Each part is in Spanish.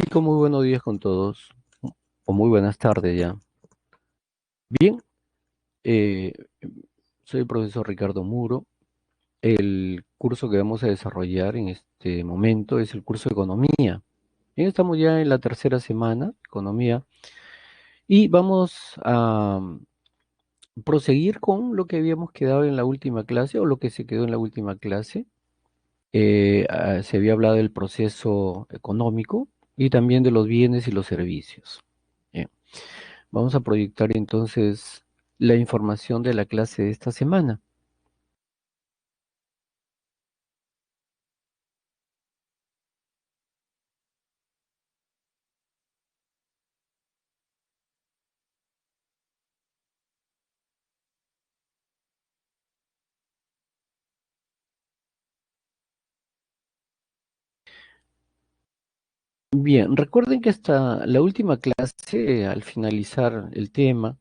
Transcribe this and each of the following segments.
Chicos, muy buenos días con todos, o muy buenas tardes ya. Bien, eh, soy el profesor Ricardo Muro. El curso que vamos a desarrollar en este momento es el curso de Economía. Bien, estamos ya en la tercera semana, Economía, y vamos a proseguir con lo que habíamos quedado en la última clase, o lo que se quedó en la última clase. Se había hablado del proceso económico y también de los bienes y los servicios. Bien. Vamos a proyectar entonces la información de la clase de esta semana. Bien, recuerden que hasta la última clase, al finalizar el tema,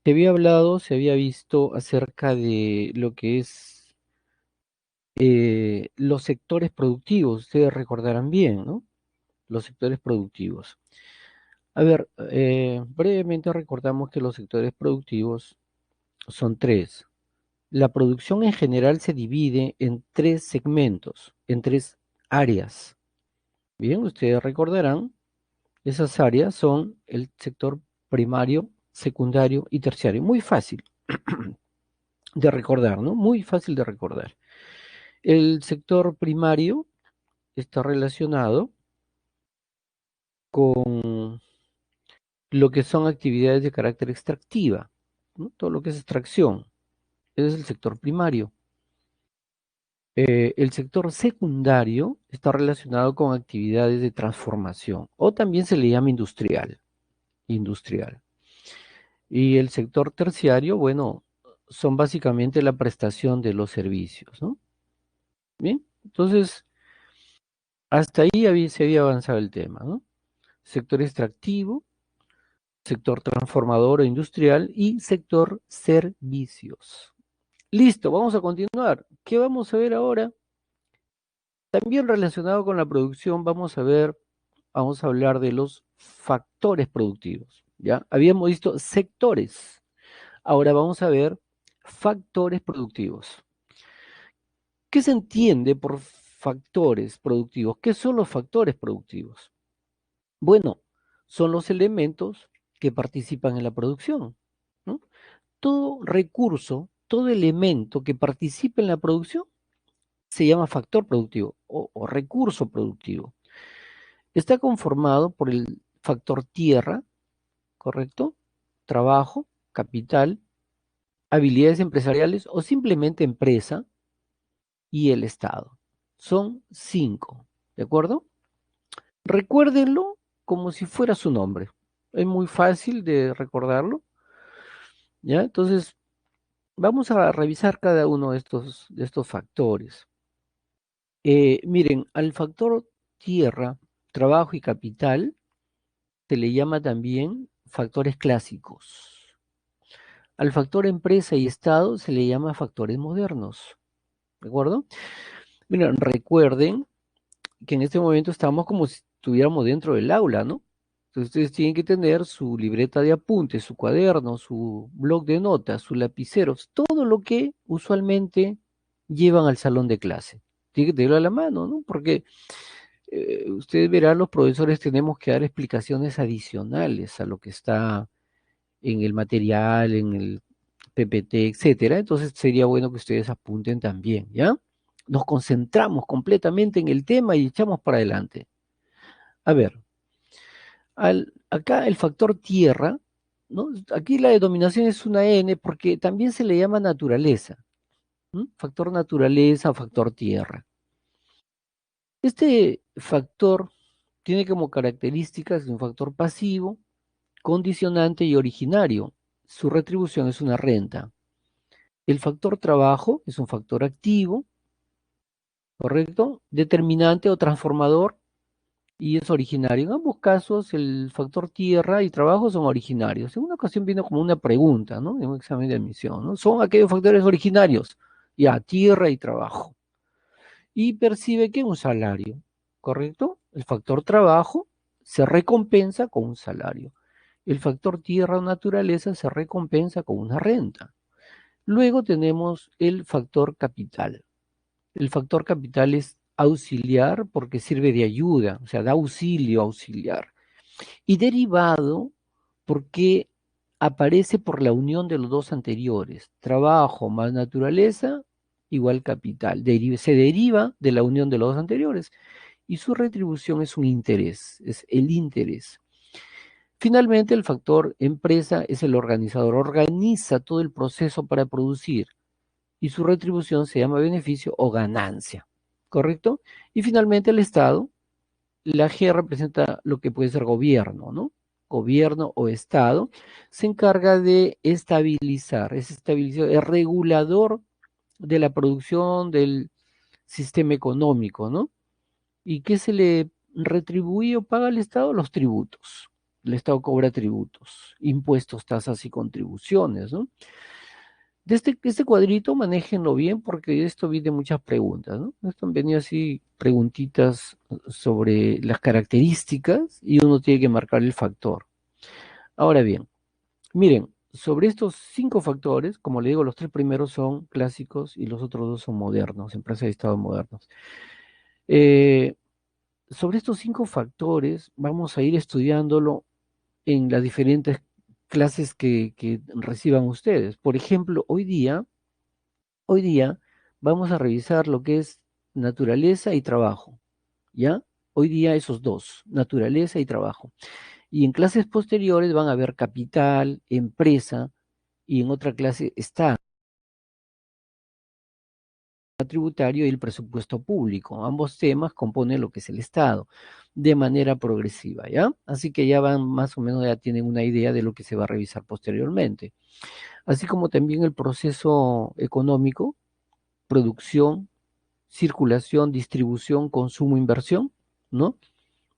se había visto acerca de lo que es los sectores productivos. Ustedes recordarán bien, ¿no? Los sectores productivos. A ver, brevemente recordamos que los sectores productivos son tres. La producción en general se divide en tres segmentos, en tres áreas. Bien, ustedes recordarán, esas áreas son el sector primario, secundario y terciario. Muy fácil de recordar, ¿no? Muy fácil de recordar. El sector primario está relacionado con lo que son actividades de carácter extractiva, ¿no? Todo lo que es extracción. Ese es el sector primario. El sector secundario está relacionado con actividades de transformación, o también se le llama industrial. Y el sector terciario, bueno, son básicamente la prestación de los servicios, ¿no? Bien, entonces, hasta ahí se había avanzado el tema, ¿no? Sector extractivo, sector transformador o industrial y sector servicios. Listo, vamos a continuar. ¿Qué vamos a ver ahora? También relacionado con la producción, vamos a hablar de los factores productivos, ¿ya? Habíamos visto sectores, ahora vamos a ver factores productivos. ¿Qué se entiende por factores productivos? ¿Qué son los factores productivos? Bueno, son los elementos que participan en la producción, ¿no? Todo recurso, todo elemento que participe en la producción se llama factor productivo o recurso productivo. Está conformado por el factor tierra, ¿correcto? Trabajo, capital, habilidades empresariales o simplemente empresa y el Estado. Son cinco, ¿de acuerdo? Recuérdenlo como si fuera su nombre. Es muy fácil de recordarlo, ¿ya? Entonces, vamos a revisar cada uno de estos factores. Miren, al factor tierra, trabajo y capital se le llama también factores clásicos. Al factor empresa y Estado se le llama factores modernos, ¿de acuerdo? Miren, recuerden que en este momento estamos como si estuviéramos dentro del aula, ¿no? Entonces ustedes tienen que tener su libreta de apuntes, su cuaderno, su bloc de notas, sus lapiceros, todo lo que usualmente llevan al salón de clase. Tienen que tenerlo a la mano, ¿no? Porque ustedes verán, los profesores tenemos que dar explicaciones adicionales a lo que está en el material, en el PPT, etcétera. Entonces sería bueno que ustedes apunten también, ¿ya? Nos concentramos completamente en el tema y echamos para adelante. A ver, acá el factor tierra, ¿no? Aquí la denominación es una N porque también se le llama naturaleza, ¿no? Factor naturaleza, factor tierra. Este factor tiene como características un factor pasivo, condicionante y originario. Su retribución es una renta. El factor trabajo es un factor activo, ¿correcto? Determinante o transformador y es originario. En ambos casos, el factor tierra y trabajo son originarios. En una ocasión vino como una pregunta, ¿no? En un examen de admisión, ¿no? Son aquellos factores originarios, ya, tierra y trabajo. Y percibe que un salario, ¿correcto? El factor trabajo se recompensa con un salario. El factor tierra o naturaleza se recompensa con una renta. Luego tenemos el factor capital. El factor capital es auxiliar porque sirve de ayuda, o sea, da auxilio auxiliar. Y derivado porque aparece por la unión de los dos anteriores. Trabajo más naturaleza igual capital. Se deriva de la unión de los dos anteriores. Y su retribución es un interés, es el interés. Finalmente, el factor empresa es el organizador, organiza todo el proceso para producir y su retribución se llama beneficio o ganancia, ¿correcto? Y finalmente el Estado, la G representa lo que puede ser gobierno, ¿no? Gobierno o Estado, se encarga de estabilizar, es regulador de la producción del sistema económico, ¿no? ¿Y qué se le retribuye o paga al Estado? Los tributos. El Estado cobra tributos, impuestos, tasas y contribuciones, ¿no? De este cuadrito, manéjenlo bien porque esto viene muchas preguntas, ¿no? Esto han venido así preguntitas sobre las características y uno tiene que marcar el factor. Ahora bien, miren, sobre estos 5 factores, como le digo, los 3 primeros son clásicos y los otros 2 son modernos, empresas de Estado modernos. Eh, sobre estos 5 factores vamos a ir estudiándolo en las diferentes clases que reciban ustedes. Por ejemplo, hoy día vamos a revisar lo que es naturaleza y trabajo, ¿ya? Hoy día esos dos, naturaleza y trabajo. Y en clases posteriores van a ver capital, empresa, y en otra clase está tributario y el presupuesto público. Ambos temas componen lo que es el Estado, de manera progresiva, ¿ya? Así que ya van más o menos, ya tienen una idea de lo que se va a revisar posteriormente. Así como también el proceso económico, producción, circulación, distribución, consumo, inversión, ¿no?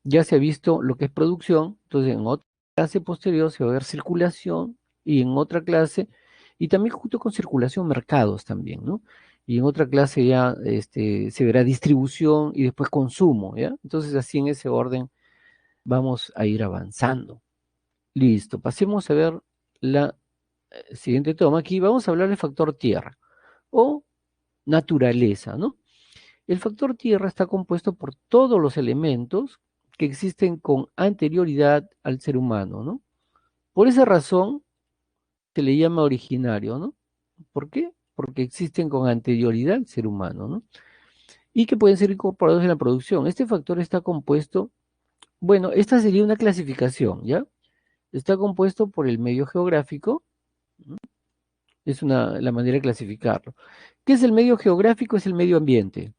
Ya se ha visto lo que es producción, entonces en otra clase posterior se va a ver circulación y en otra clase, y también junto con circulación, mercados también, ¿no? Y en otra clase ya se verá distribución y después consumo, ¿ya? Entonces así en ese orden vamos a ir avanzando. Listo, pasemos a ver la siguiente toma. Aquí vamos a hablar del factor tierra o naturaleza, ¿no? El factor tierra está compuesto por todos los elementos que existen con anterioridad al ser humano, ¿no? Por esa razón se le llama originario, ¿no? ¿Por qué? Porque existen con anterioridad al ser humano, ¿no? Y que pueden ser incorporados en la producción. Este factor está compuesto, bueno, esta sería una clasificación, ¿ya? Está compuesto por el medio geográfico, ¿no? Es la manera de clasificarlo. ¿Qué es el medio geográfico? Es el medio ambiente,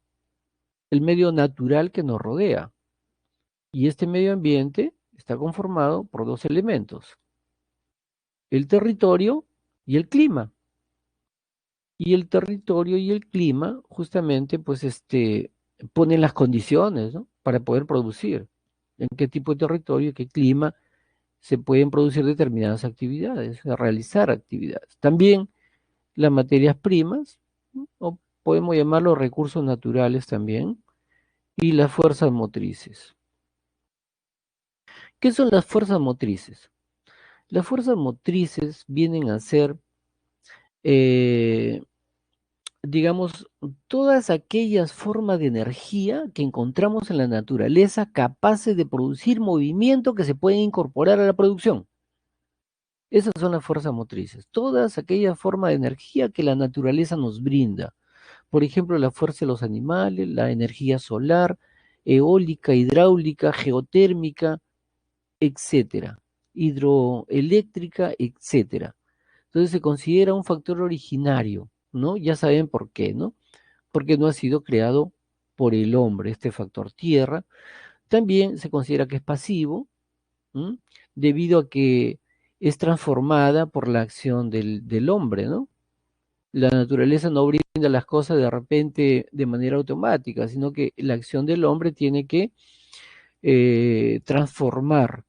el medio natural que nos rodea. Y este medio ambiente está conformado por dos elementos, el territorio y el clima. Y el territorio y el clima justamente pues ponen las condiciones, ¿no? Para poder producir. En qué tipo de territorio y qué clima se pueden producir determinadas actividades, realizar actividades. También las materias primas, ¿no? O podemos llamarlos recursos naturales también, y las fuerzas motrices. ¿Qué son las fuerzas motrices? Las fuerzas motrices vienen a ser, eh, digamos, todas aquellas formas de energía que encontramos en la naturaleza capaces de producir movimiento que se pueden incorporar a la producción. Esas son las fuerzas motrices, todas aquellas formas de energía que la naturaleza nos brinda. Por ejemplo, la fuerza de los animales, la energía solar, eólica, hidráulica, geotérmica, etcétera, hidroeléctrica, etcétera. Entonces se considera un factor originario, ¿no? Ya saben por qué, ¿no? Porque no ha sido creado por el hombre, este factor tierra. También se considera que es pasivo, ¿m? Debido a que es transformada por la acción del hombre, ¿no? La naturaleza no brinda las cosas de repente de manera automática, sino que la acción del hombre tiene que transformar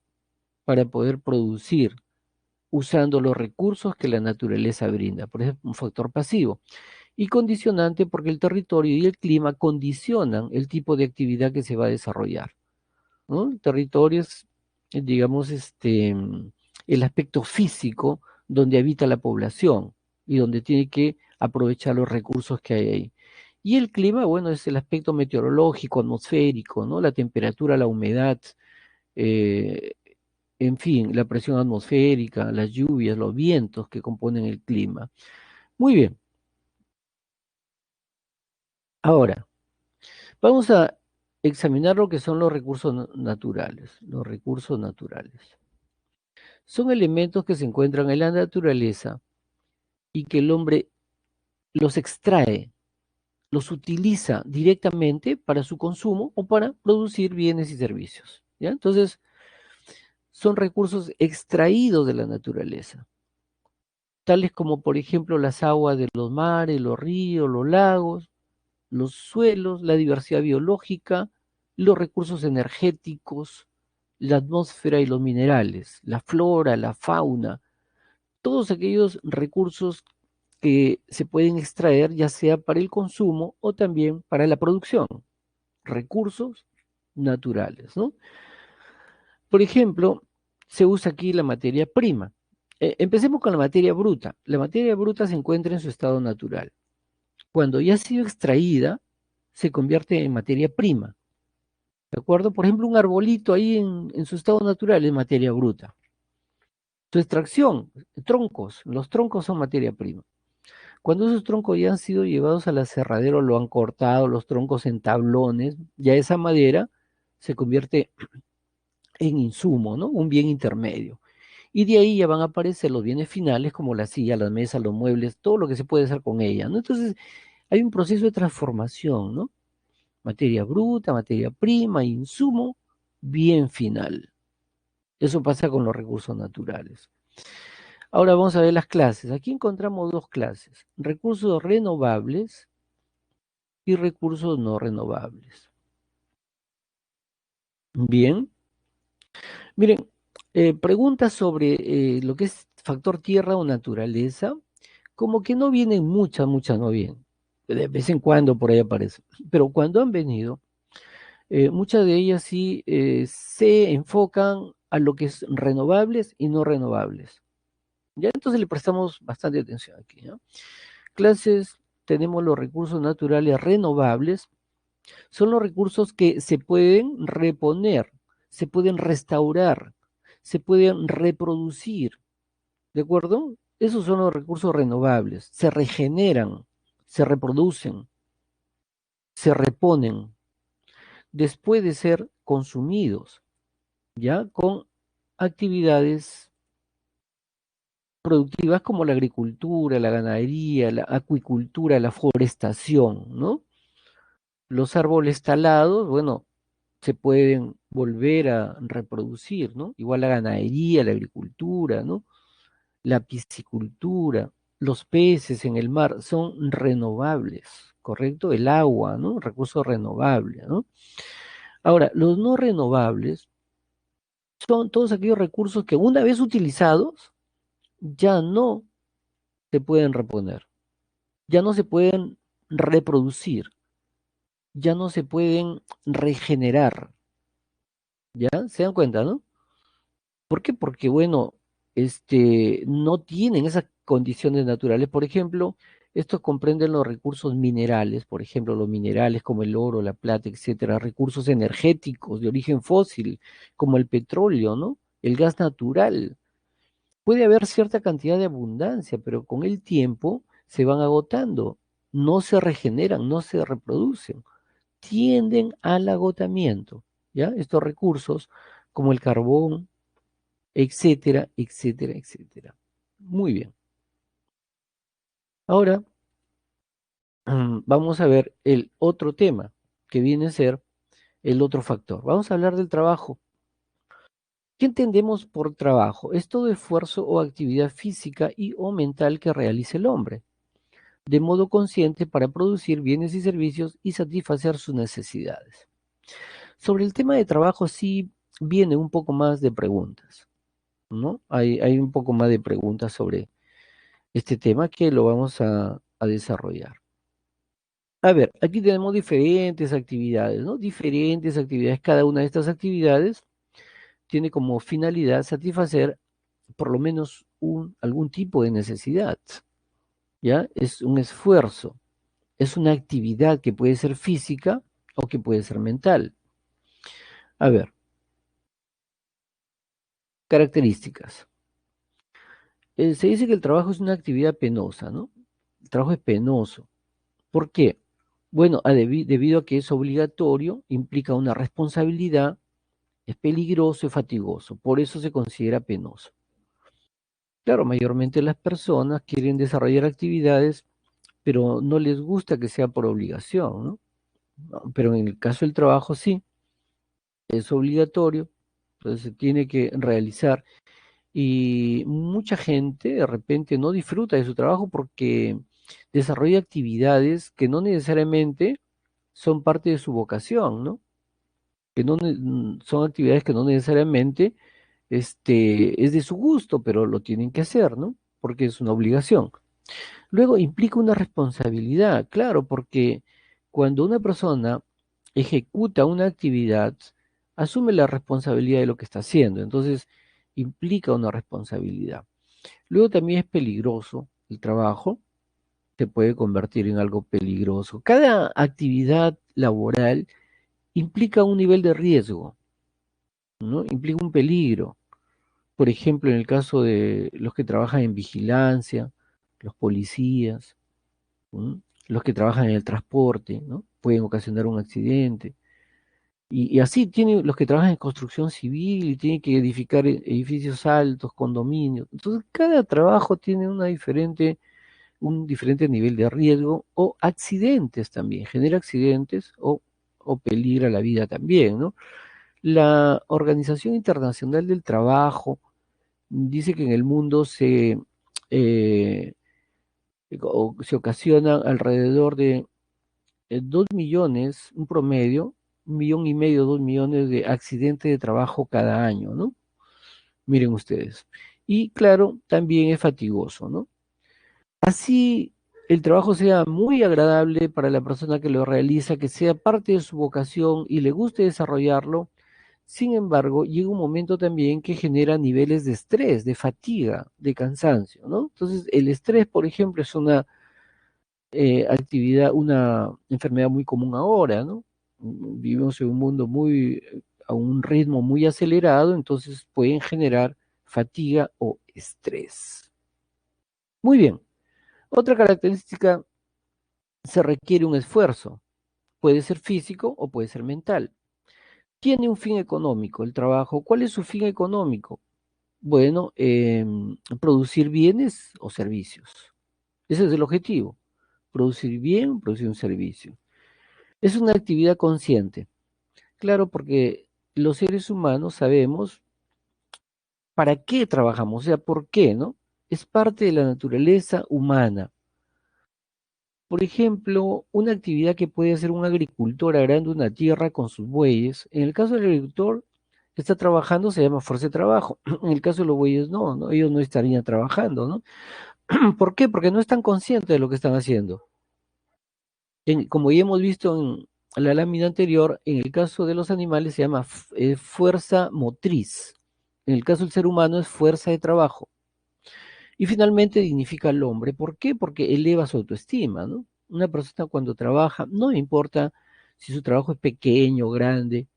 para poder producir usando los recursos que la naturaleza brinda. Por ejemplo, un factor pasivo. Y condicionante porque el territorio y el clima condicionan el tipo de actividad que se va a desarrollar, ¿no? El territorio es digamos, el aspecto físico donde habita la población y donde tiene que aprovechar los recursos que hay ahí. Y el clima, bueno, es el aspecto meteorológico, atmosférico, ¿no? La temperatura, la humedad, eh, en fin, la presión atmosférica, las lluvias, los vientos que componen el clima. Muy bien, ahora vamos a examinar lo que son los recursos naturales. Los recursos naturales son elementos que se encuentran en la naturaleza y que el hombre los extrae, los utiliza directamente para su consumo o para producir bienes y servicios. ¿Ya? Entonces, son recursos extraídos de la naturaleza, tales como, por ejemplo, las aguas de los mares, los ríos, los lagos, los suelos, la diversidad biológica, los recursos energéticos, la atmósfera y los minerales, la flora, la fauna, todos aquellos recursos que se pueden extraer ya sea para el consumo o también para la producción, recursos naturales, ¿no? Por ejemplo, se usa aquí la materia prima. Empecemos con la materia bruta. La materia bruta se encuentra en su estado natural. Cuando ya ha sido extraída, se convierte en materia prima. ¿De acuerdo? Por ejemplo, un arbolito ahí en su estado natural es materia bruta. Su extracción, troncos, los troncos son materia prima. Cuando esos troncos ya han sido llevados al aserradero, lo han cortado, los troncos en tablones, ya esa madera se convierte en insumo, ¿no? Un bien intermedio. Y de ahí ya van a aparecer los bienes finales como la silla, la mesa, los muebles, todo lo que se puede hacer con ella, ¿no? Entonces, hay un proceso de transformación, ¿no? Materia bruta, materia prima, insumo, bien final. Eso pasa con los recursos naturales. Ahora vamos a ver las clases. Aquí encontramos dos clases, recursos renovables y recursos no renovables. Bien, miren, preguntas sobre lo que es factor tierra o naturaleza, como que no vienen muchas no vienen. De vez en cuando por ahí aparecen. Pero cuando han venido, muchas de ellas sí se enfocan a lo que es renovables y no renovables. Ya entonces le prestamos bastante atención aquí, ¿no? Clases, tenemos los recursos naturales renovables, son los recursos que se pueden reponer, se pueden restaurar, se pueden reproducir, ¿de acuerdo? Esos son los recursos renovables, se regeneran, se reproducen, se reponen después de ser consumidos, ¿ya? Con actividades productivas como la agricultura, la ganadería, la acuicultura, la forestación, ¿no? Los árboles talados, bueno, se pueden volver a reproducir, ¿no? Igual la ganadería, la agricultura, ¿no? La piscicultura, los peces en el mar son renovables, ¿correcto? El agua, ¿no? Recurso renovable, ¿no? Ahora, los no renovables son todos aquellos recursos que una vez utilizados ya no se pueden reponer, ya no se pueden reproducir, ya no se pueden regenerar, ¿ya? ¿Se dan cuenta, no? ¿Por qué? Porque, bueno, no tienen esas condiciones naturales. Por ejemplo, estos comprenden los recursos minerales, por ejemplo, los minerales como el oro, la plata, etcétera, recursos energéticos de origen fósil, como el petróleo, ¿no? El gas natural. Puede haber cierta cantidad de abundancia, pero con el tiempo se van agotando, no se regeneran, no se reproducen, tienden al agotamiento, ¿ya? Estos recursos, como el carbón, etcétera, etcétera, etcétera. Muy bien. Ahora vamos a ver el otro tema, que viene a ser el otro factor. Vamos a hablar del trabajo. ¿Qué entendemos por trabajo? Es todo esfuerzo o actividad física y o mental que realice el hombre, de modo consciente para producir bienes y servicios y satisfacer sus necesidades. Sobre el tema de trabajo sí viene un poco más de preguntas, ¿no? Hay un poco más de preguntas sobre este tema que lo vamos a desarrollar. A ver, aquí tenemos diferentes actividades, ¿no? Diferentes actividades. Cada una de estas actividades tiene como finalidad satisfacer por lo menos algún tipo de necesidad, ¿ya? Es un esfuerzo, es una actividad que puede ser física o que puede ser mental. A ver, características. Se dice que el trabajo es una actividad penosa, ¿no? El trabajo es penoso. ¿Por qué? Bueno, debido a que es obligatorio, implica una responsabilidad, es peligroso y fatigoso. Por eso se considera penoso. Claro, mayormente las personas quieren desarrollar actividades, pero no les gusta que sea por obligación, ¿no? Pero en el caso del trabajo sí, es obligatorio, entonces se tiene que realizar. Y mucha gente de repente no disfruta de su trabajo porque desarrolla actividades que no necesariamente son parte de su vocación, ¿no? Que no son actividades que no necesariamente es de su gusto, pero lo tienen que hacer, ¿no? Porque es una obligación. Luego implica una responsabilidad, claro, porque cuando una persona ejecuta una actividad, asume la responsabilidad de lo que está haciendo, entonces implica una responsabilidad. Luego también es peligroso el trabajo, se puede convertir en algo peligroso. Cada actividad laboral implica un nivel de riesgo, ¿no? Implica un peligro. Por ejemplo, en el caso de los que trabajan en vigilancia, los policías, ¿m? Los que trabajan en el transporte, ¿no? Pueden ocasionar un accidente. Y así tienen los que trabajan en construcción civil y tienen que edificar edificios altos, condominios. Entonces, cada trabajo tiene un diferente nivel de riesgo o accidentes también, genera accidentes o peligra la vida también, ¿no? La Organización Internacional del Trabajo dice que en el mundo eh, se ocasionan alrededor de 2 millones, un promedio, 1,5 millones, 2 millones de accidentes de trabajo cada año, ¿no? Miren ustedes. Y claro, también es fatigoso, ¿no? Así el trabajo sea muy agradable para la persona que lo realiza, que sea parte de su vocación y le guste desarrollarlo. Sin embargo, llega un momento también que genera niveles de estrés, de fatiga, de cansancio, ¿no? Entonces, el estrés, por ejemplo, es una una enfermedad muy común ahora, ¿no? Vivimos en un mundo a un ritmo muy acelerado, entonces pueden generar fatiga o estrés. Muy bien. Otra característica, se requiere un esfuerzo. Puede ser físico o puede ser mental. Tiene un fin económico el trabajo. ¿Cuál es su fin económico? Bueno, producir bienes o servicios. Ese es el objetivo. Producir bien, producir un servicio. Es una actividad consciente. Claro, porque los seres humanos sabemos para qué trabajamos, o sea, por qué, ¿no? Es parte de la naturaleza humana. Por ejemplo, una actividad que puede hacer un agricultor arando una tierra con sus bueyes. En el caso del agricultor que está trabajando se llama fuerza de trabajo. En el caso de los bueyes no, ¿no? Ellos no estarían trabajando, ¿no? ¿Por qué? Porque no están conscientes de lo que están haciendo. Como ya hemos visto en la lámina anterior, en el caso de los animales se llama fuerza motriz. En el caso del ser humano es fuerza de trabajo. Y finalmente dignifica al hombre. ¿Por qué? Porque eleva su autoestima, ¿no? Una persona cuando trabaja, no importa si su trabajo es pequeño, grande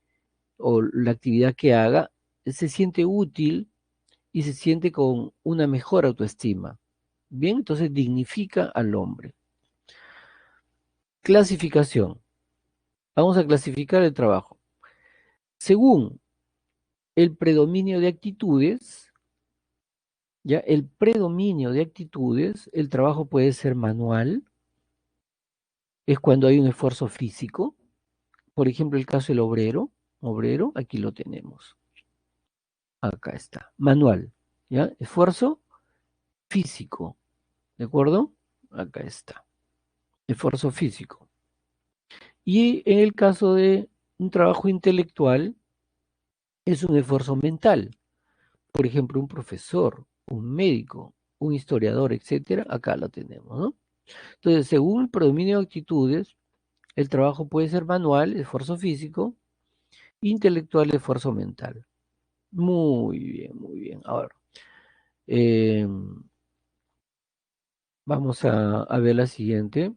o la actividad que haga, se siente útil y se siente con una mejor autoestima. Bien, entonces dignifica al hombre. Clasificación. Vamos a clasificar el trabajo. Según el predominio de actitudes, ya el predominio de actitudes, el trabajo puede ser manual, es cuando hay un esfuerzo físico. Por ejemplo, el caso del obrero, aquí lo tenemos. Acá está. Manual, ¿ya? Esfuerzo físico, ¿de acuerdo? Acá está. Esfuerzo físico. Y en el caso de un trabajo intelectual, es un esfuerzo mental. Por ejemplo, un profesor, un médico, un historiador, etcétera, acá lo tenemos, ¿no? Entonces, según el predominio de actitudes, el trabajo puede ser manual, esfuerzo físico, intelectual, esfuerzo mental. Muy bien, muy bien. Ahora, eh, vamos a ver la siguiente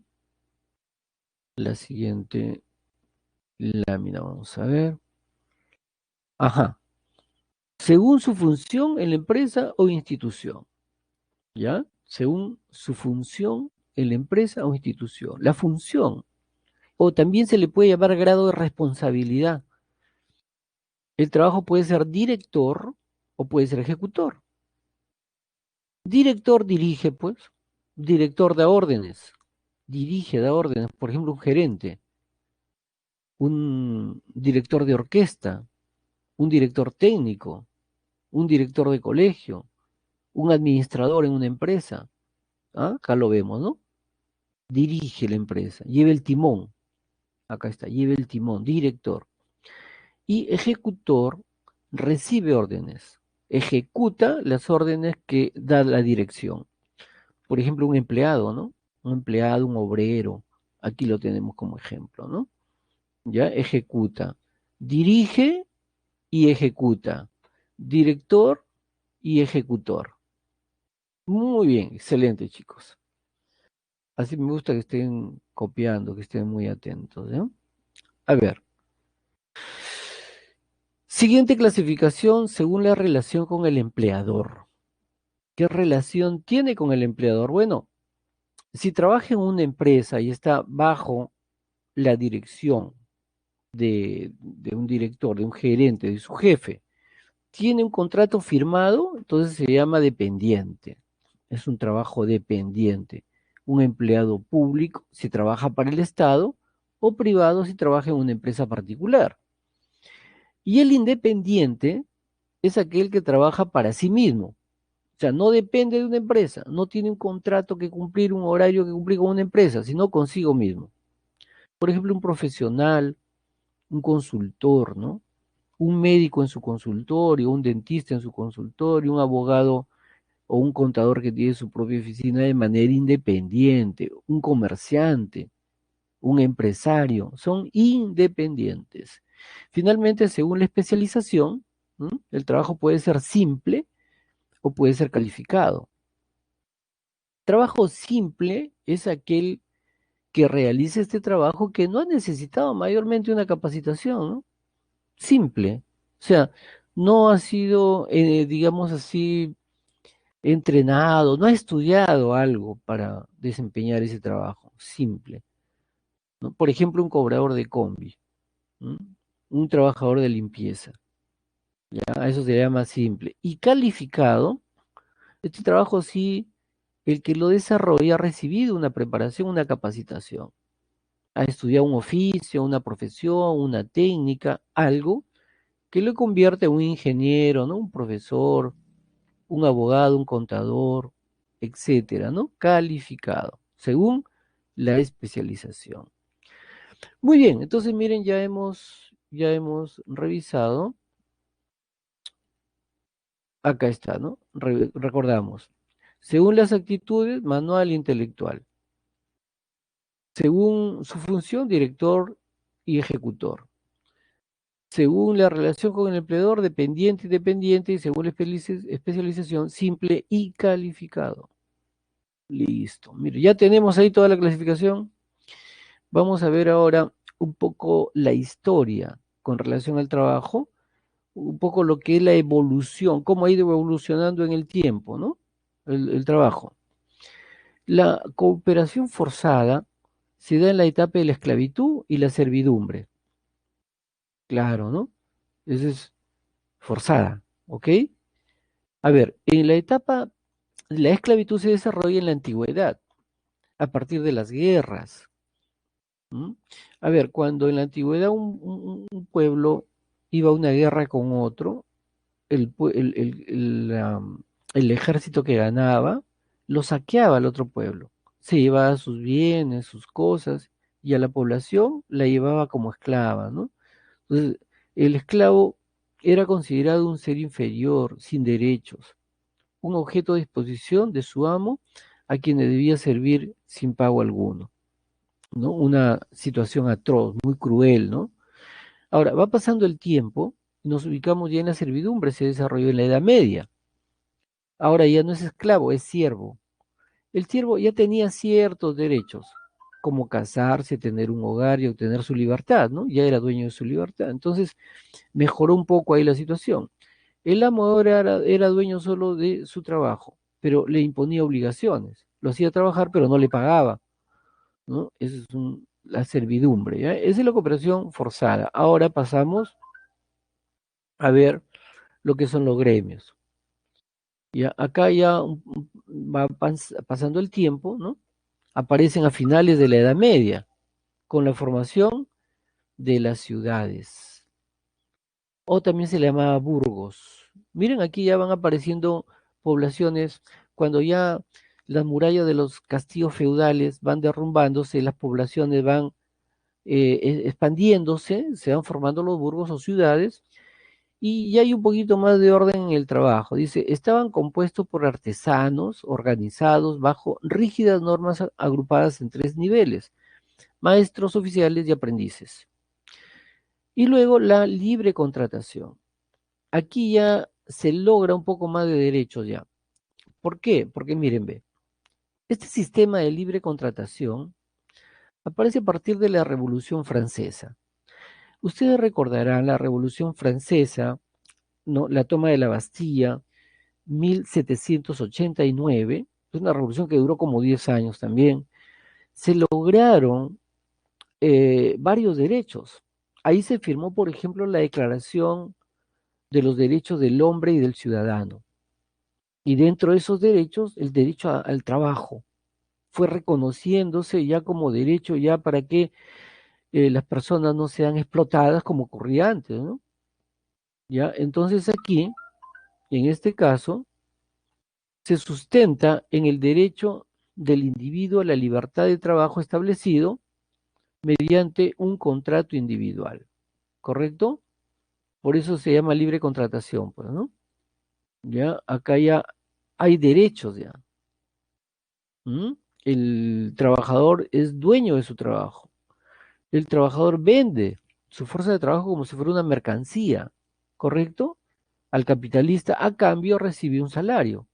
lámina, vamos a ver. Ajá. Según su función en la empresa o institución, ¿ya? Según su función en la empresa o institución. La función, o también se le puede llamar grado de responsabilidad. El trabajo puede ser director o puede ser ejecutor. Director dirige, pues. Director da órdenes. Dirige, da órdenes. Por ejemplo, un gerente, un director de orquesta, un director técnico, un director de colegio, un administrador en una empresa. ¿Ah? Acá lo vemos, ¿no? Dirige la empresa, lleva el timón. Acá está, lleva el timón, director. Y ejecutor recibe órdenes, ejecuta las órdenes que da la dirección. Por ejemplo, un empleado, ¿no? Un empleado, un obrero. Aquí lo tenemos como ejemplo, ¿no? Ya ejecuta, dirige y ejecuta, director y ejecutor. Muy bien, excelente, chicos. Así me gusta que estén copiando, que estén muy atentos, ¿eh? A ver, siguiente clasificación según la relación con el empleador. ¿Qué relación tiene con el empleador? Bueno, si trabaja en una empresa y está bajo la dirección de un director, de un gerente, de su jefe, tiene un contrato firmado, entonces se llama dependiente. Es un trabajo dependiente. Un empleado público si trabaja para el Estado o privado si trabaja en una empresa particular. Y el independiente es aquel que trabaja para sí mismo. O sea, no depende de una empresa, no tiene un contrato que cumplir, un horario que cumplir con una empresa, sino consigo mismo. Por ejemplo, un profesional, un consultor, ¿no? Un médico en su consultorio, un dentista en su consultorio, un abogado o un contador que tiene su propia oficina de manera independiente, un comerciante, un empresario, son independientes. Finalmente, según la especialización, ¿m? El trabajo puede ser simple o puede ser calificado. Trabajo simple es aquel que realiza este trabajo que no ha necesitado mayormente una capacitación, ¿no? Simple. O sea, no ha sido, digamos así, entrenado, no ha estudiado algo para desempeñar ese trabajo. Simple, ¿no? Por ejemplo, un cobrador de combi, ¿no? Un trabajador de limpieza. ¿Ya? A eso se llama simple. Y calificado, este trabajo sí, el que lo desarrolla ha recibido una preparación, una capacitación. Ha estudiado un oficio, una profesión, una técnica, algo que lo convierte en un ingeniero, ¿no? Un profesor, un abogado, un contador, etcétera, ¿no? Calificado, según la especialización. Muy bien, entonces miren, ya hemos revisado, acá está, ¿no? Recordamos, según las actitudes, manual e intelectual, según su función, director y ejecutor, según la relación con el empleador, dependiente y dependiente, y según la especialización, simple y calificado. Listo. Mire, ya tenemos ahí toda la clasificación. Vamos a ver ahora un poco la historia con relación al trabajo, un poco lo que es la evolución, cómo ha ido evolucionando en el tiempo, ¿no? El trabajo. La cooperación forzada se da en la etapa de la esclavitud y la servidumbre. Claro, ¿no? Esa es forzada, ¿ok? A ver, en la etapa, la esclavitud se desarrolla en la antigüedad, a partir de las guerras. ¿M? A ver, cuando en la antigüedad un pueblo iba a una guerra con otro, el ejército que ganaba lo saqueaba al otro pueblo. Se llevaba sus bienes, sus cosas, y a la población la llevaba como esclava, ¿no? Entonces, el esclavo era considerado un ser inferior, sin derechos, un objeto de disposición de su amo a quien le debía servir sin pago alguno, ¿no? Una situación atroz, muy cruel, ¿no? Ahora, va pasando el tiempo Nos ubicamos ya en la servidumbre, se desarrolló en la Edad Media. Ahora ya no es esclavo, es siervo. El siervo ya tenía ciertos derechos, como casarse, tener un hogar y obtener su libertad, ¿no? Ya era dueño de su libertad. Entonces, mejoró un poco ahí la situación. El amo ahora era dueño solo de su trabajo, pero le imponía obligaciones. Lo hacía trabajar, pero no le pagaba, ¿no? Esa es la servidumbre, ¿ya? Esa es la cooperación forzada. Ahora pasamos a ver lo que son los gremios. Ya, acá ya va pasando el tiempo, ¿no? Aparecen a finales de la Edad Media, con la formación de las ciudades, o también se le llamaba burgos. Miren, aquí ya van apareciendo poblaciones, cuando ya las murallas de los castillos feudales van derrumbándose, las poblaciones van expandiéndose, se van formando los burgos o ciudades, y ya hay un poquito más de orden en el trabajo. Dice, estaban compuestos por artesanos organizados bajo rígidas normas agrupadas en tres niveles: maestros, oficiales y aprendices. Y luego la libre contratación. Aquí ya se logra un poco más de derechos ya. ¿Por qué? Porque miren, ve, este sistema de libre contratación aparece a partir de la Revolución Francesa. Ustedes recordarán la Revolución Francesa, ¿no? La toma de la Bastilla, 1789, es una revolución que duró como 10 años también. Se lograron varios derechos. Ahí se firmó, por ejemplo, la Declaración de los Derechos del Hombre y del Ciudadano. Y dentro de esos derechos, el derecho al trabajo fue reconociéndose ya como derecho ya para que las personas no sean explotadas como ocurría antes, ¿no? Ya, entonces aquí, en este caso, se sustenta en el derecho del individuo a la libertad de trabajo establecido mediante un contrato individual, ¿correcto? Por eso se llama libre contratación, pues, ¿no? Ya, acá ya hay derechos ya. ¿Mm? El trabajador es dueño de su trabajo. El trabajador vende su fuerza de trabajo como si fuera una mercancía, ¿correcto? Al capitalista, a cambio, recibe un salario.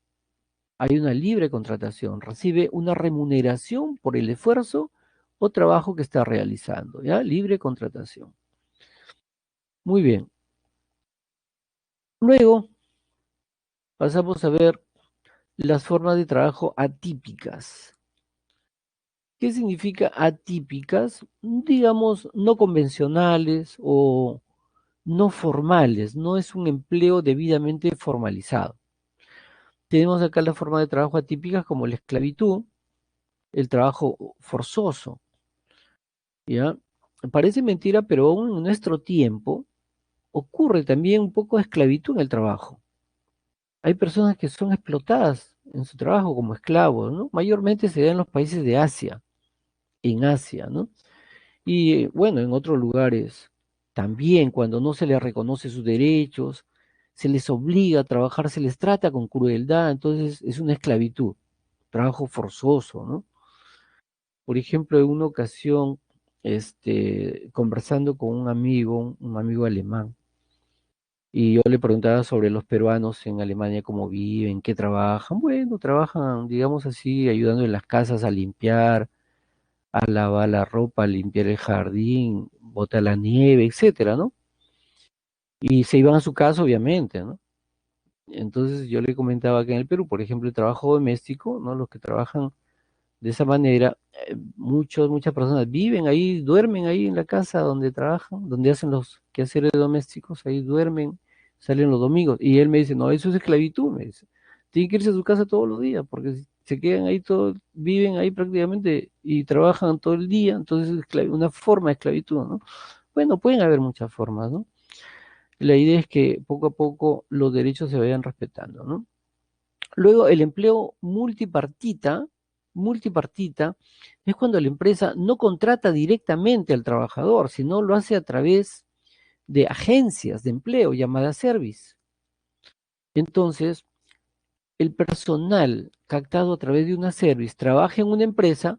Hay una libre contratación, recibe una remuneración por el esfuerzo o trabajo que está realizando, ¿ya? Libre contratación. Muy bien. Luego pasamos a ver las formas de trabajo atípicas. ¿Qué significa atípicas? Digamos, no convencionales o no formales, no es un empleo debidamente formalizado. Tenemos acá la forma de trabajo atípicas como la esclavitud, el trabajo forzoso, ¿ya? Parece mentira, pero aún en nuestro tiempo ocurre también un poco de esclavitud en el trabajo. Hay personas que son explotadas en su trabajo como esclavos, ¿no? Mayormente se da en los países de Asia, en Asia, ¿no? Y bueno, en otros lugares también, cuando no se les reconoce sus derechos, se les obliga a trabajar, se les trata con crueldad, entonces es una esclavitud, trabajo forzoso, ¿no? Por ejemplo, en una ocasión, conversando con un amigo alemán, y yo le preguntaba sobre los peruanos en Alemania, cómo viven, qué trabajan. Bueno, trabajan, digamos así, ayudando en las casas a limpiar, a lavar la ropa, a limpiar el jardín, botar la nieve, etcétera, ¿no? Y se iban a su casa, obviamente, ¿no? Entonces yo le comentaba que en el Perú, por ejemplo, el trabajo doméstico, ¿no? Los que trabajan de esa manera, muchas personas viven ahí, duermen ahí en la casa donde trabajan, donde hacen los quehaceres domésticos, ahí duermen, salen los domingos. Y él me dice, no, eso es esclavitud, me dice. Tienen que irse a su casa todos los días, porque si se quedan ahí todos, viven ahí prácticamente y trabajan todo el día, entonces es una forma de esclavitud, ¿no? Bueno, pueden haber muchas formas, ¿no? La idea es que poco a poco los derechos se vayan respetando, ¿no? Luego, el empleo multipartita, es cuando la empresa no contrata directamente al trabajador, sino lo hace a través de agencias de empleo llamadas service. Entonces, el personal captado a través de una service trabaja en una empresa,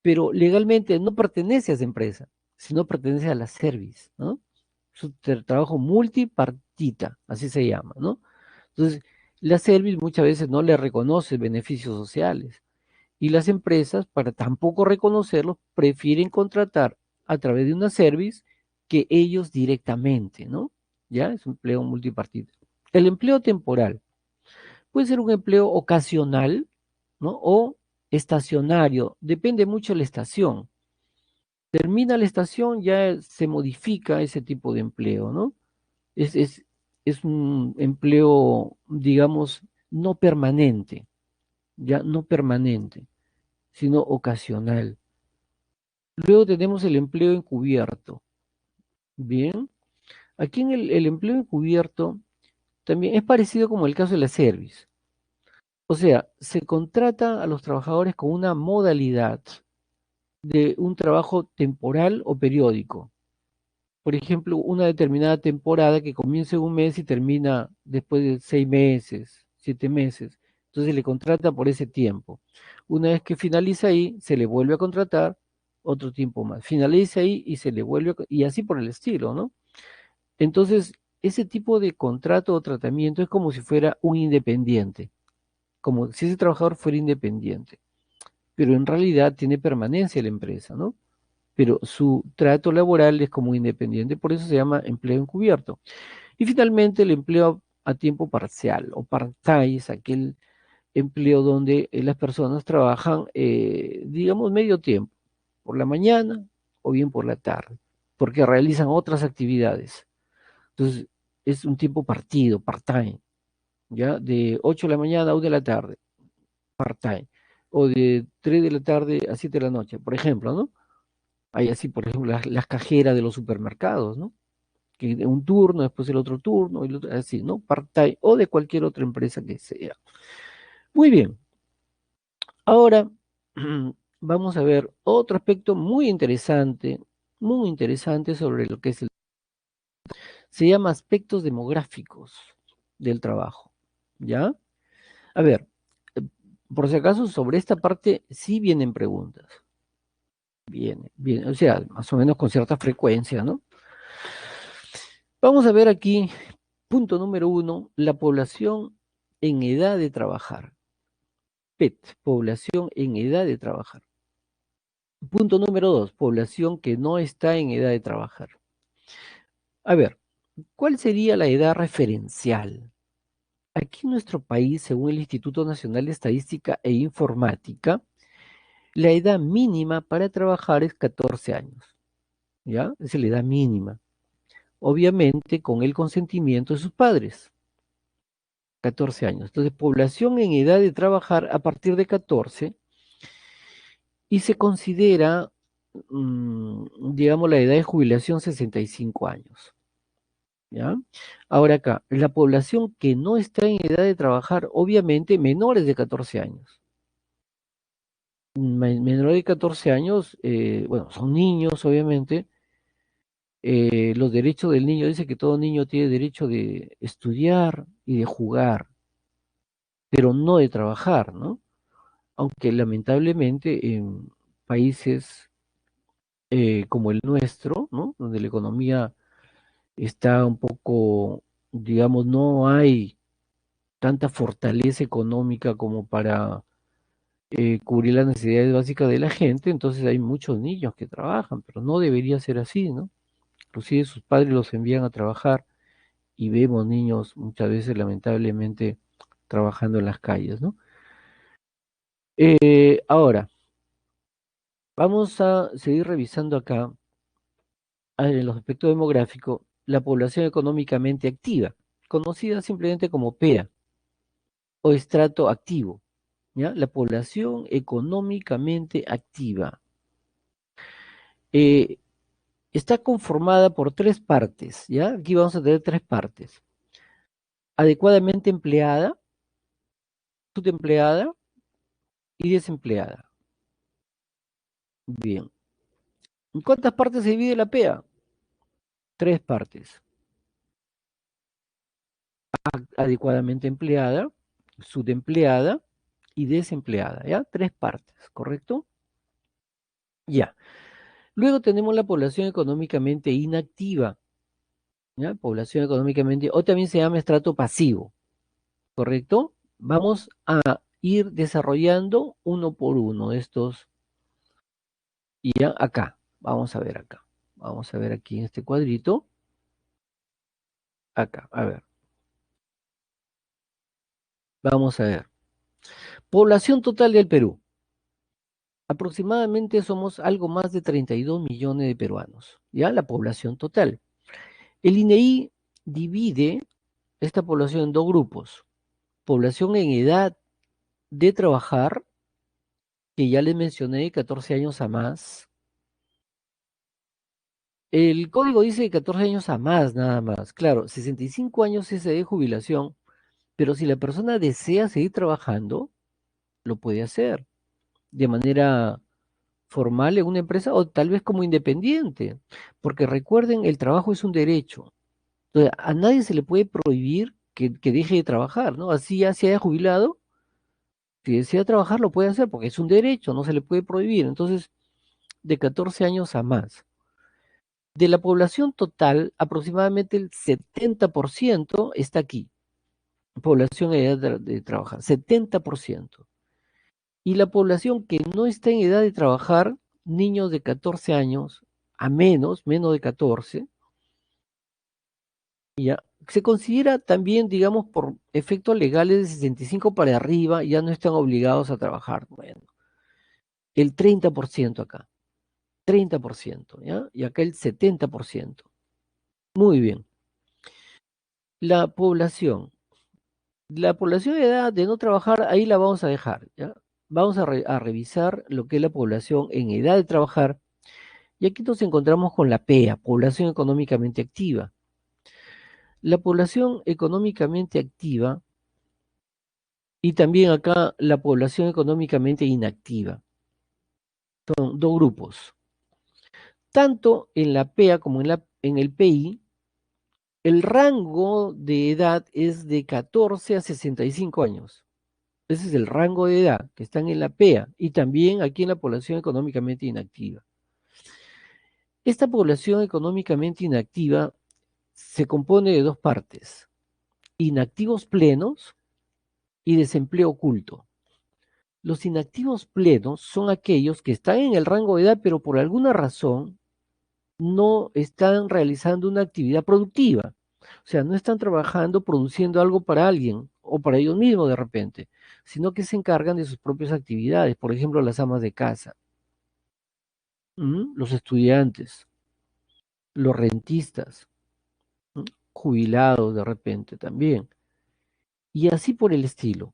pero legalmente no pertenece a esa empresa, sino pertenece a la service, ¿no? Es un trabajo multipartita, así se llama, ¿no? Entonces, la Service muchas veces no le reconoce beneficios sociales y las empresas, para tampoco reconocerlos, prefieren contratar a través de una Service que ellos directamente, ¿no? Ya es un empleo multipartita. El empleo temporal puede ser un empleo ocasional, ¿no? O estacionario, depende mucho de la estación. Termina la estación, ya se modifica ese tipo de empleo, ¿no? Es, es, es un empleo, digamos, no permanente, ya no permanente, sino ocasional. Luego tenemos el empleo encubierto. Bien, aquí en el empleo encubierto también es parecido como el caso de la Service. O sea, se contrata a los trabajadores con una modalidad de un trabajo temporal o periódico. Por ejemplo, una determinada temporada que comienza en un mes y termina después de 6 meses, 7 meses. Entonces le contrata por ese tiempo. Una vez que finaliza ahí, se le vuelve a contratar otro tiempo más. Finaliza ahí y se le vuelve y así por el estilo, ¿no? Entonces, ese tipo de contrato o tratamiento es como si fuera un independiente, como si ese trabajador fuera independiente, pero en realidad tiene permanencia en la empresa, ¿no? Pero su trato laboral es como independiente, por eso se llama empleo encubierto. Y finalmente el empleo a tiempo parcial o part-time es aquel empleo donde las personas trabajan, digamos, medio tiempo, por la mañana o bien por la tarde, porque realizan otras actividades. Entonces, es un tiempo partido, part-time, ¿ya? De 8 de la mañana a 1 de la tarde, part-time. O de 3 de la tarde a 7 de la noche, por ejemplo, ¿no? Hay así, por ejemplo, las cajeras de los supermercados, ¿no? Que de un turno, después el otro turno, y el otro, así, ¿no? Part-time o de cualquier otra empresa que sea. Muy bien, ahora vamos a ver otro aspecto muy interesante sobre lo que es se llama aspectos demográficos del trabajo, ¿ya? A ver, eh, por si acaso, sobre esta parte sí vienen preguntas, viene, o sea, más o menos con cierta frecuencia, ¿no? Vamos a ver aquí, punto número uno, la población en edad de trabajar. PET, población en edad de trabajar. Punto número dos, población que no está en edad de trabajar. A ver, ¿cuál sería la edad referencial? Aquí en nuestro país, según el Instituto Nacional de Estadística e Informática, la edad mínima para trabajar es 14 años, ¿ya? Es la edad mínima. Obviamente con el consentimiento de sus padres. 14 años. Entonces, población en edad de trabajar a partir de 14 y se considera, digamos, la edad de jubilación 65 años. ¿Ya? Ahora acá, la población que no está en edad de trabajar, obviamente menores de 14 años. Menores de 14 años, bueno, son niños, obviamente. Los derechos del niño, dice que todo niño tiene derecho de estudiar y de jugar, pero no de trabajar, ¿no? Aunque lamentablemente en países como el nuestro, ¿no? Donde la economía está un poco, digamos, no hay tanta fortaleza económica como para cubrir las necesidades básicas de la gente, entonces hay muchos niños que trabajan, pero no debería ser así, ¿no? Inclusive sus padres los envían a trabajar y vemos niños muchas veces lamentablemente trabajando en las calles, ¿no? Ahora, vamos a seguir revisando acá en los aspectos demográficos la población económicamente activa, conocida simplemente como PEA o estrato activo, ¿ya? La población económicamente activa. Eh, Está conformada por tres partes, ¿ya? Aquí vamos a tener tres partes. Adecuadamente empleada, subempleada y desempleada. Bien. ¿En cuántas partes se divide la PEA? Tres partes. Adecuadamente empleada, subempleada y desempleada, ¿ya? Tres partes, ¿correcto? Ya. Luego tenemos la población económicamente inactiva. ¿ya? Población económicamente, o también se llama estrato pasivo, ¿correcto? Vamos a ir desarrollando uno por uno estos, y ya acá, vamos a ver acá, vamos a ver aquí en este cuadrito, acá, a ver, vamos a ver. Población total del Perú. Aproximadamente somos algo más de 32 millones de peruanos, ¿ya? La población total. El INEI divide esta población en dos grupos. Población en edad de trabajar, que ya les mencioné, 14 años a más. El código dice 14 años a más, nada más. Claro, 65 años es de jubilación, pero si la persona desea seguir trabajando, lo puede hacer de manera formal en una empresa o tal vez como independiente, porque recuerden, el trabajo es un derecho. Entonces, a nadie se le puede prohibir que deje de trabajar, ¿no? Así ya se haya jubilado, si desea trabajar lo puede hacer porque es un derecho, no se le puede prohibir. Entonces, de 14 años a más. De la población total, aproximadamente el 70% está aquí, población en edad de trabajar, 70%. Y la población que no está en edad de trabajar, niños de 14 años a menos de 14, ya, se considera también, digamos, por efectos legales de 65 para arriba, ya no están obligados a trabajar. Bueno, el 30% acá, 30%, ¿ya? Y acá el 70%. Muy bien. La población. La población de edad de no trabajar, ahí la vamos a dejar, ¿ya? Vamos a revisar lo que es la población en edad de trabajar. Y aquí nos encontramos con la PEA, población económicamente activa. La población económicamente activa y también acá la población económicamente inactiva. Son dos grupos. Tanto en la PEA como en el PI, el rango de edad es de 14 a 65 años. Ese es el rango de edad que están en la PEA y también aquí en la población económicamente inactiva. Esta población económicamente inactiva se compone de dos partes: inactivos plenos y desempleo oculto. Los inactivos plenos son aquellos que están en el rango de edad, pero por alguna razón no están realizando una actividad productiva. O sea, no están trabajando, produciendo algo para alguien o para ellos mismos de repente, sino que se encargan de sus propias actividades, por ejemplo, las amas de casa, los estudiantes, los rentistas, ¿m? Jubilados de repente también, y así por el estilo,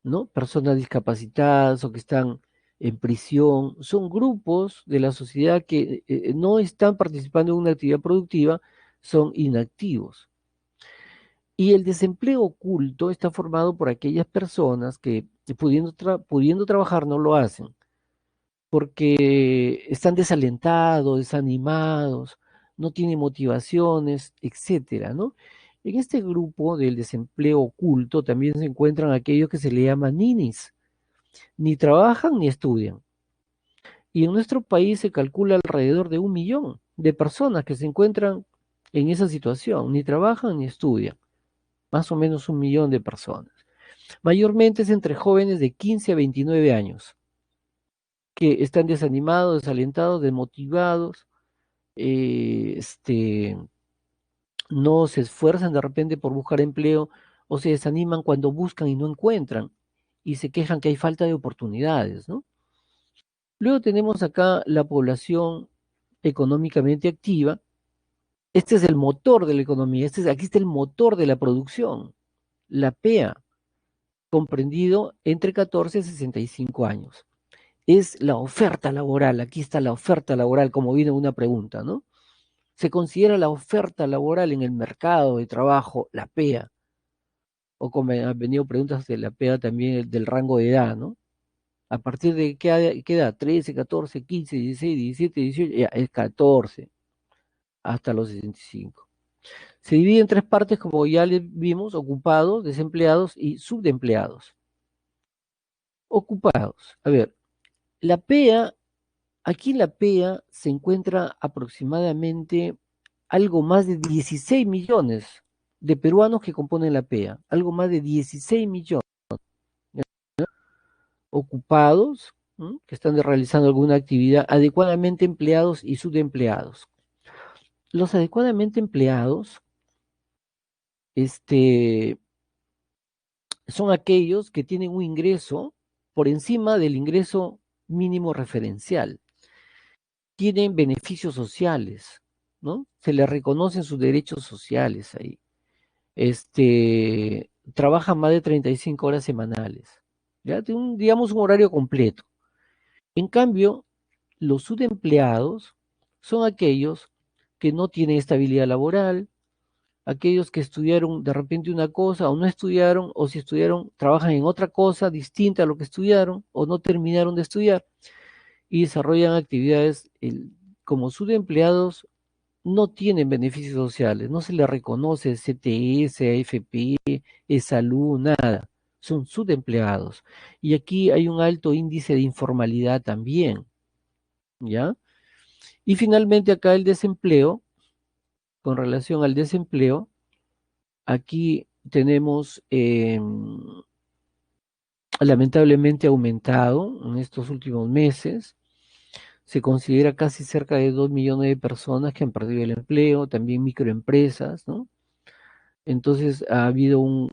¿no? Personas discapacitadas o que están en prisión, son grupos de la sociedad que no están participando en una actividad productiva, son inactivos. Y el desempleo oculto está formado por aquellas personas que pudiendo trabajar no lo hacen, porque están desalentados, desanimados, no tienen motivaciones, etcétera, ¿no? En este grupo del desempleo oculto también se encuentran aquellos que se le llaman ninis, ni trabajan ni estudian. Y en nuestro país se calcula alrededor de 1 millón de personas que se encuentran en esa situación, ni trabajan ni estudian, más o menos 1 millón de personas. Mayormente es entre jóvenes de 15 a 29 años, que están desanimados, desalentados, desmotivados, no se esfuerzan de repente por buscar empleo o se desaniman cuando buscan y no encuentran y se quejan que hay falta de oportunidades, ¿no? Luego tenemos acá la población económicamente activa. Este es el motor de la economía, aquí está el motor de la producción, la PEA, comprendido entre 14 y 65 años. Es la oferta laboral, aquí está la oferta laboral, como vino una pregunta, ¿no? Se considera la oferta laboral en el mercado de trabajo, la PEA, o como han venido preguntas de la PEA también del rango de edad, ¿no? ¿A partir de qué edad? 13, 14, 15, 16, 17, 18, ya, es 14 hasta los 65. Se divide en tres partes, como ya le vimos: ocupados, desempleados y subempleados. Ocupados. A ver, aquí en la PEA se encuentra aproximadamente algo más de 16 millones de peruanos que componen la PEA, algo más de 16 millones ocupados, ¿m? Que están realizando alguna actividad, adecuadamente empleados y subempleados. Los adecuadamente empleados, este, son aquellos que tienen un ingreso por encima del ingreso mínimo referencial, tienen beneficios sociales, ¿no? Se les reconocen sus derechos sociales ahí. Trabajan más de 35 horas semanales, ¿ya? Digamos un horario completo. En cambio, los subempleados son aquellos que no tienen estabilidad laboral, aquellos que estudiaron de repente una cosa o no estudiaron, o si estudiaron, trabajan en otra cosa distinta a lo que estudiaron o no terminaron de estudiar y desarrollan actividades como subempleados. No tienen beneficios sociales, no se les reconoce CTS, AFP, salud, nada. Son subempleados. Y aquí hay un alto índice de informalidad también, ¿ya? Y finalmente acá el desempleo, con relación al desempleo, aquí tenemos lamentablemente aumentado en estos últimos meses. Se considera casi cerca de 2 millones de personas que han perdido el empleo, también microempresas, ¿no? Entonces ha habido un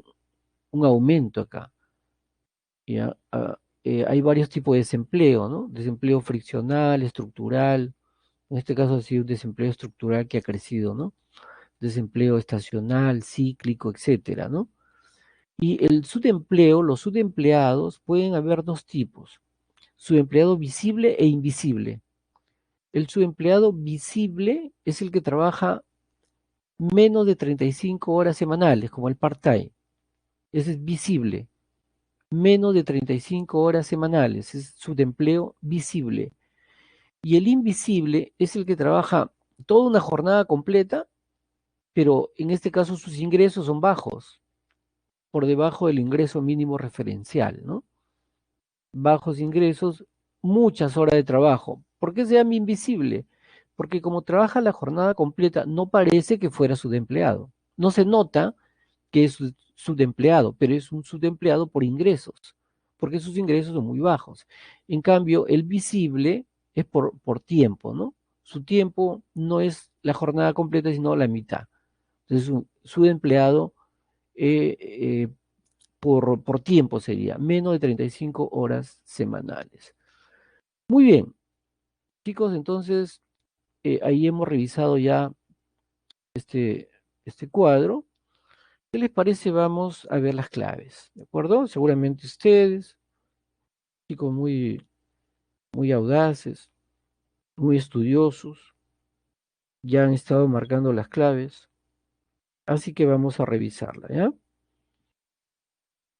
aumento acá, ¿ya? Hay varios tipos de desempleo, ¿no? Desempleo friccional, estructural. En este caso ha sido un desempleo estructural que ha crecido, ¿no? Desempleo estacional, cíclico, etcétera, ¿no? Y el subempleo, los subempleados pueden haber dos tipos: subempleado visible e invisible. El subempleado visible es el que trabaja menos de 35 horas semanales, como el part-time. Ese es visible. Menos de 35 horas semanales, es subempleo visible. Y el invisible es el que trabaja toda una jornada completa, pero en este caso sus ingresos son bajos, por debajo del ingreso mínimo referencial, ¿no? Bajos ingresos, muchas horas de trabajo. ¿Por qué se llama invisible? Porque como trabaja la jornada completa, no parece que fuera subempleado. No se nota que es subempleado, pero es un subempleado por ingresos, porque sus ingresos son muy bajos. En cambio, el visible es por tiempo, ¿no? Su tiempo no es la jornada completa, sino la mitad. Entonces, un subempleado eh, eh, por tiempo sería menos de 35 horas semanales. Muy bien, chicos, entonces ahí hemos revisado ya este, este cuadro. ¿Qué les parece? Vamos a ver las claves, ¿de acuerdo? Seguramente ustedes, chicos muy audaces, muy estudiosos, ya han estado marcando las claves, así que vamos a revisarla, ¿ya?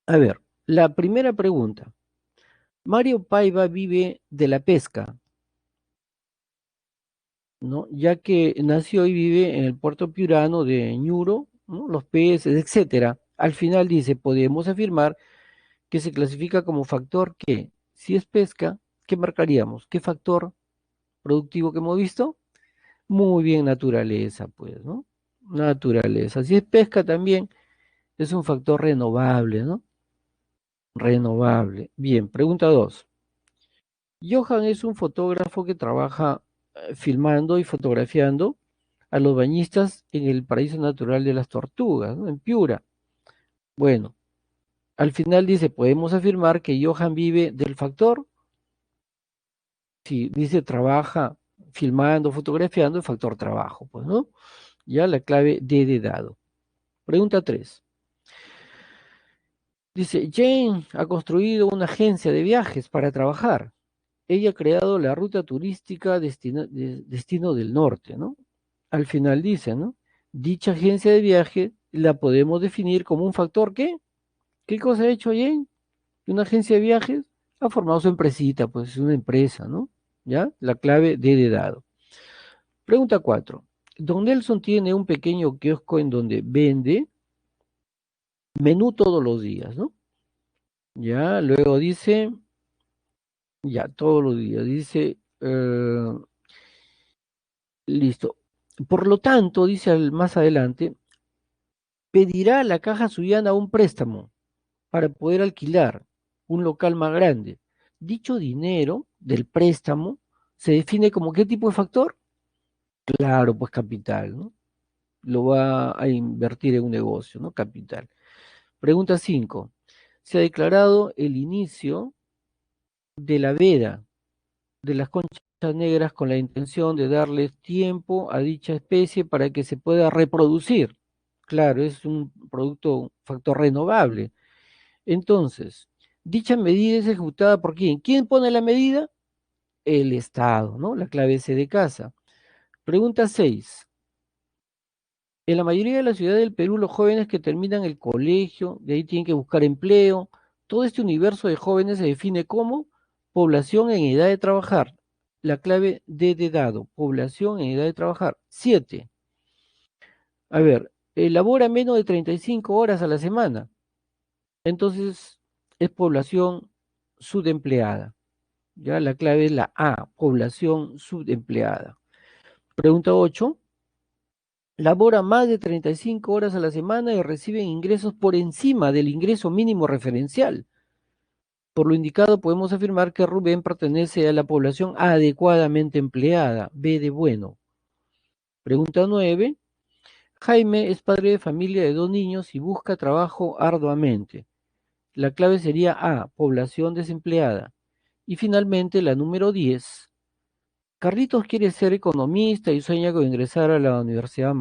A ver, la primera pregunta. Mario Paiva vive de la pesca, ¿no? Ya que nació y vive en el puerto piurano de Ñuro, ¿no? Los peces, etcétera. Al final dice, podemos afirmar que se clasifica como factor que, si es pesca, ¿qué marcaríamos? ¿Qué factor productivo que hemos visto? Muy bien, naturaleza, pues, ¿no? Naturaleza. Si es pesca también, es un factor renovable, ¿no? Renovable. Bien, pregunta 2. Johan es un fotógrafo que trabaja filmando y fotografiando a los bañistas en el paraíso natural de las tortugas, ¿no? En Piura. Bueno, al final dice, podemos afirmar que Johan vive del factor. Si dice trabaja filmando, fotografiando, el factor trabajo, pues, ¿no? Ya la clave D de dado. Pregunta 3. Dice, Jane ha construido una agencia de viajes para trabajar. Ella ha creado la ruta turística Destino del Norte, ¿no? Al final dice, ¿no? Dicha agencia de viaje la podemos definir como un factor ¿qué? ¿Qué cosa ha hecho Jane? Una agencia de viajes ha formado su empresita, pues es una empresa, ¿no? ¿Ya? La clave de dado. Pregunta 4. Don Nelson tiene un pequeño kiosco en donde vende menú todos los días, ¿no? Ya, luego dice, ya, todos los días, dice, listo. Por lo tanto, dice más adelante, pedirá a la Caja Suyana un préstamo para poder alquilar un local más grande. Dicho dinero del préstamo se define como ¿qué tipo de factor? Claro, pues capital, ¿no? Lo va a invertir en un negocio, ¿no? Capital. Pregunta 5. Se ha declarado el inicio de la veda de las conchas negras con la intención de darles tiempo a dicha especie para que se pueda reproducir. Claro, es un producto, un factor renovable. Entonces, dicha medida es ejecutada por quién. ¿Quién pone la medida? El Estado, ¿no? La clave S de casa. Pregunta 6. En la mayoría de las ciudades del Perú, los jóvenes que terminan el colegio, de ahí tienen que buscar empleo. Todo este universo de jóvenes se define como población en edad de trabajar. La clave D de dado, población en edad de trabajar. 7. A ver, elabora menos de 35 horas a la semana. Entonces, es población subempleada. Ya la clave es la A, población subempleada. Pregunta 8. Labora más de 35 horas a la semana y reciben ingresos por encima del ingreso mínimo referencial. Por lo indicado, podemos afirmar que Rubén pertenece a la población adecuadamente empleada. B de bueno. Pregunta 9. Jaime es padre de familia de dos niños y busca trabajo arduamente. La clave sería A, población desempleada. Y finalmente, la número 10. Carlitos quiere ser economista y sueña con ingresar a la Universidad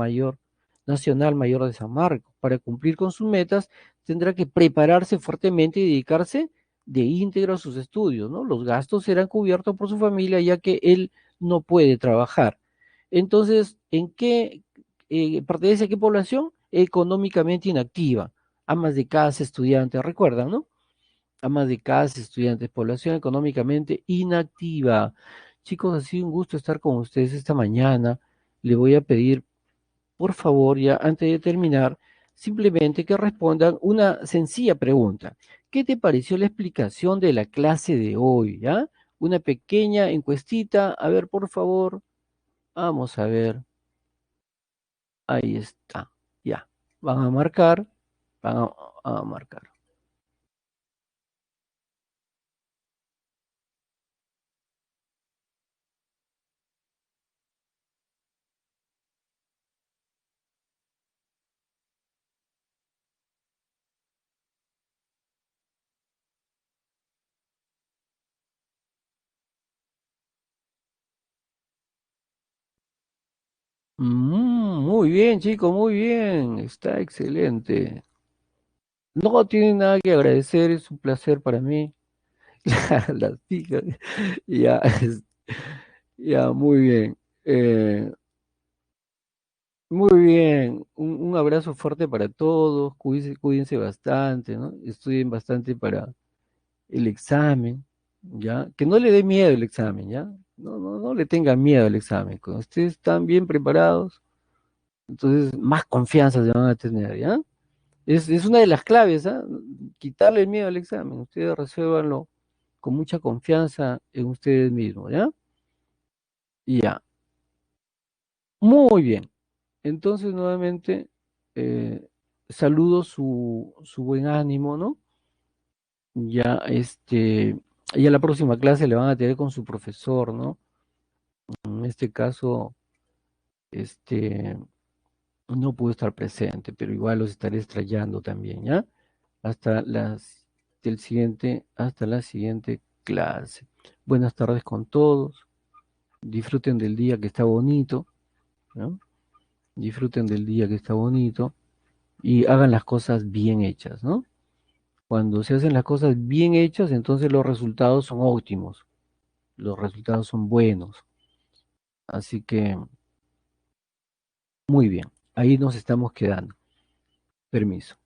Nacional Mayor de San Marcos. Para cumplir con sus metas, tendrá que prepararse fuertemente y dedicarse de íntegro a sus estudios, ¿no? Los gastos serán cubiertos por su familia ya que él no puede trabajar. Entonces, ¿en qué pertenece a qué población? Económicamente inactiva. Amas de casa, estudiantes, recuerdan, ¿no? Amas de casa, estudiantes, población económicamente inactiva. Chicos, ha sido un gusto estar con ustedes esta mañana. Le voy a pedir, por favor, ya antes de terminar, simplemente que respondan una sencilla pregunta. ¿Qué te pareció la explicación de la clase de hoy? ¿Ya? Una pequeña encuestita. A ver, por favor. Vamos a ver. Ahí está. Ya. Van a marcar. Van a marcar. Muy bien, chicos, muy bien. Está excelente. No tiene nada que agradecer, es un placer para mí. Las chicas. Ya, ya, muy bien. Muy bien. Un abrazo fuerte para todos. Cuídense bastante, ¿no? Estudien bastante para el examen, ¿ya? Que no le dé miedo el examen, ¿ya? No le tengan miedo al examen. Cuando ustedes están bien preparados, entonces más confianza se van a tener, ¿ya? Es una de las claves, ¿ah? Quitarle el miedo al examen. Ustedes resuélvanlo con mucha confianza en ustedes mismos, ¿ya? Y ya. Muy bien. Entonces, nuevamente, eh, saludo su buen ánimo, ¿no? Ya, ya la próxima clase le van a tener con su profesor, ¿no? En este caso, este, no pudo estar presente, pero igual los estaré extrayendo también, ¿ya? Hasta hasta la siguiente clase. Buenas tardes con todos. Disfruten del día que está bonito, ¿no? Disfruten del día que está bonito y hagan las cosas bien hechas, ¿no? Cuando se hacen las cosas bien hechas, entonces los resultados son óptimos, los resultados son buenos. Así que, muy bien, ahí nos estamos quedando. Permiso.